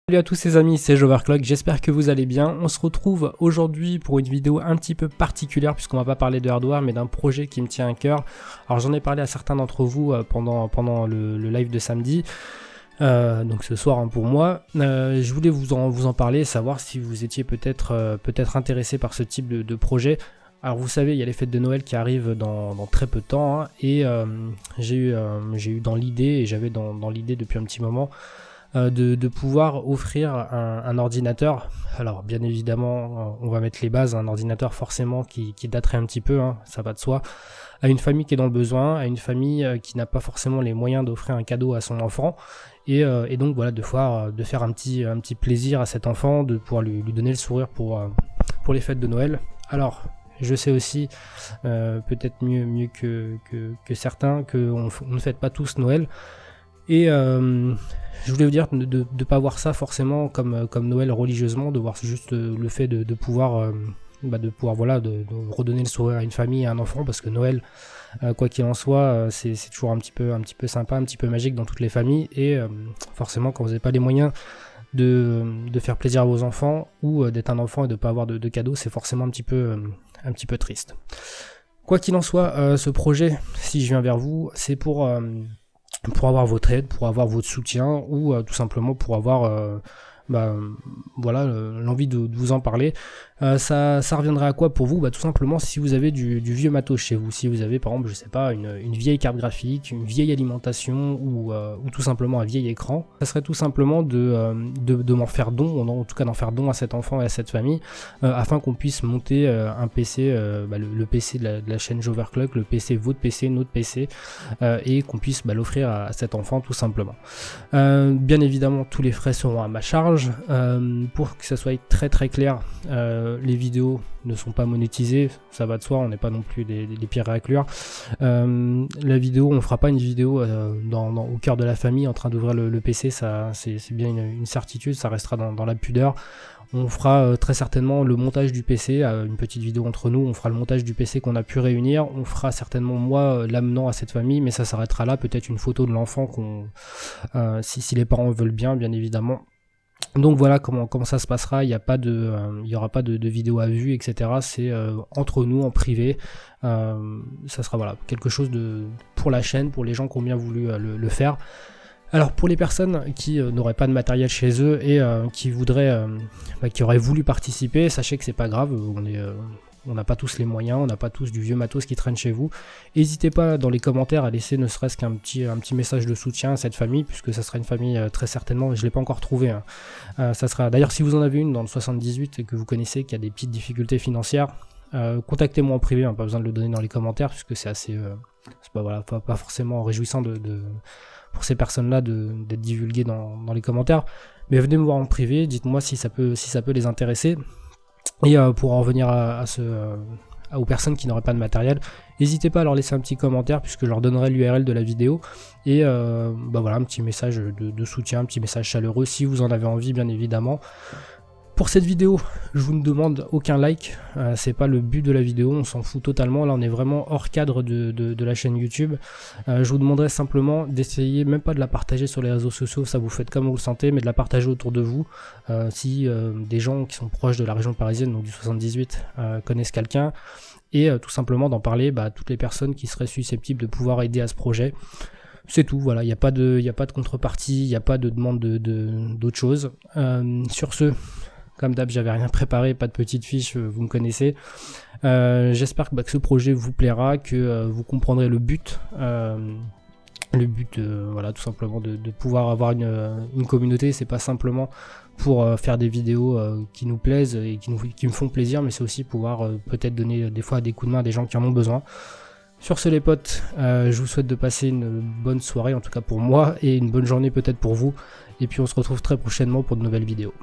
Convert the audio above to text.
Salut à tous les amis, c'est Joverclock, j'espère que vous allez bien. On se retrouve aujourd'hui pour une vidéo un petit peu particulière puisqu'on va pas parler de hardware mais d'un projet qui me tient à cœur. Alors j'en ai parlé à certains d'entre vous pendant le live de samedi, donc ce soir pour moi. Je voulais vous en parler, savoir si vous étiez peut-être intéressé par ce type de projet. Alors vous savez, il y a les fêtes de Noël qui arrivent dans très peu de temps et j'ai eu dans l'idée, et j'avais dans l'idée depuis un petit moment, de pouvoir offrir un ordinateur. Alors bien évidemment on va mettre les bases, un ordinateur forcément qui daterait un petit peu, ça va de soi, à une famille qui est dans le besoin, à une famille qui n'a pas forcément les moyens d'offrir un cadeau à son enfant, et donc voilà, de faire un petit plaisir à cet enfant, de pouvoir lui donner le sourire pour les fêtes de Noël. Alors je sais aussi, peut-être mieux que certains, qu'on ne fête pas tous Noël. Et je voulais vous dire de ne pas voir ça forcément comme Noël religieusement, de voir juste le fait de pouvoir voilà, de redonner le sourire à une famille, à un enfant, parce que Noël, quoi qu'il en soit, c'est toujours un petit peu sympa, un petit peu magique dans toutes les familles, et forcément quand vous n'avez pas les moyens de faire plaisir à vos enfants, ou d'être un enfant et de ne pas avoir de cadeaux, c'est forcément un petit peu triste. Quoi qu'il en soit, ce projet, si je viens vers vous, c'est pour avoir votre aide, pour avoir votre soutien, ou tout simplement pour avoir voilà, l'envie de vous en parler. Ça reviendrait à quoi pour vous? Tout simplement, si vous avez du vieux matos chez vous, si vous avez par exemple, je sais pas, une vieille carte graphique, une vieille alimentation, ou tout simplement un vieil écran, ça serait tout simplement de m'en faire don, en tout cas d'en faire don à cet enfant et à cette famille, afin qu'on puisse monter un PC, le PC de la chaîne Joverclock, le PC, votre PC, notre PC, et qu'on puisse l'offrir à cet enfant tout simplement. Bien évidemment, tous les frais seront à ma charge. Pour que ça soit très très clair, les vidéos ne sont pas monétisées, ça va de soi, on n'est pas non plus des pires réaclures. La vidéo, on fera pas une vidéo au cœur de la famille en train d'ouvrir le PC, ça c'est bien une certitude, ça restera dans la pudeur. On fera très certainement le montage du PC, une petite vidéo entre nous, on fera le montage du PC qu'on a pu réunir, on fera certainement moi l'amenant à cette famille, mais ça s'arrêtera là, peut-être une photo de l'enfant si les parents veulent bien évidemment. Donc voilà comment ça se passera, il y aura pas de vidéo à vue, etc. C'est entre nous, en privé. Ça sera voilà, quelque chose pour la chaîne, pour les gens qui ont bien voulu le faire. Alors pour les personnes qui n'auraient pas de matériel chez eux et qui auraient voulu participer, sachez que c'est pas grave, on n'a pas tous les moyens, on n'a pas tous du vieux matos qui traîne chez vous. N'hésitez pas dans les commentaires à laisser ne serait-ce qu'un petit message de soutien à cette famille, puisque ça sera une famille très certainement, je ne l'ai pas encore trouvé. Ça sera d'ailleurs, si vous en avez une dans le 78 et que vous connaissez qui a des petites difficultés financières, contactez-moi en privé, pas besoin de le donner dans les commentaires, puisque c'est assez, pas forcément réjouissant pour ces personnes-là d'être divulgué dans les commentaires. Mais venez me voir en privé, dites-moi si ça peut les intéresser. Et pour en revenir aux personnes qui n'auraient pas de matériel, n'hésitez pas à leur laisser un petit commentaire puisque je leur donnerai l'URL de la vidéo, et voilà, un petit message de soutien, un petit message chaleureux si vous en avez envie bien évidemment. Pour cette vidéo, je vous ne demande aucun like, c'est pas le but de la vidéo, on s'en fout totalement, là on est vraiment hors cadre de la chaîne YouTube. Je vous demanderai simplement d'essayer, même pas de la partager sur les réseaux sociaux, ça vous faites comme vous le sentez, mais de la partager autour de vous. Si des gens qui sont proches de la région parisienne, donc du 78, connaissent quelqu'un, et tout simplement d'en parler à toutes les personnes qui seraient susceptibles de pouvoir aider à ce projet. C'est tout, voilà, il n'y a pas de contrepartie, il n'y a pas de demande d'autre chose. Sur ce, comme d'hab, j'avais rien préparé, pas de petite fiche, vous me connaissez. J'espère que ce projet vous plaira, que vous comprendrez le but. Voilà, tout simplement de pouvoir avoir une communauté. C'est pas simplement pour faire des vidéos qui nous plaisent et qui me font plaisir, mais c'est aussi pouvoir peut-être donner des fois des coups de main à des gens qui en ont besoin. Sur ce les potes, je vous souhaite de passer une bonne soirée, en tout cas pour moi, et une bonne journée peut-être pour vous. Et puis on se retrouve très prochainement pour de nouvelles vidéos.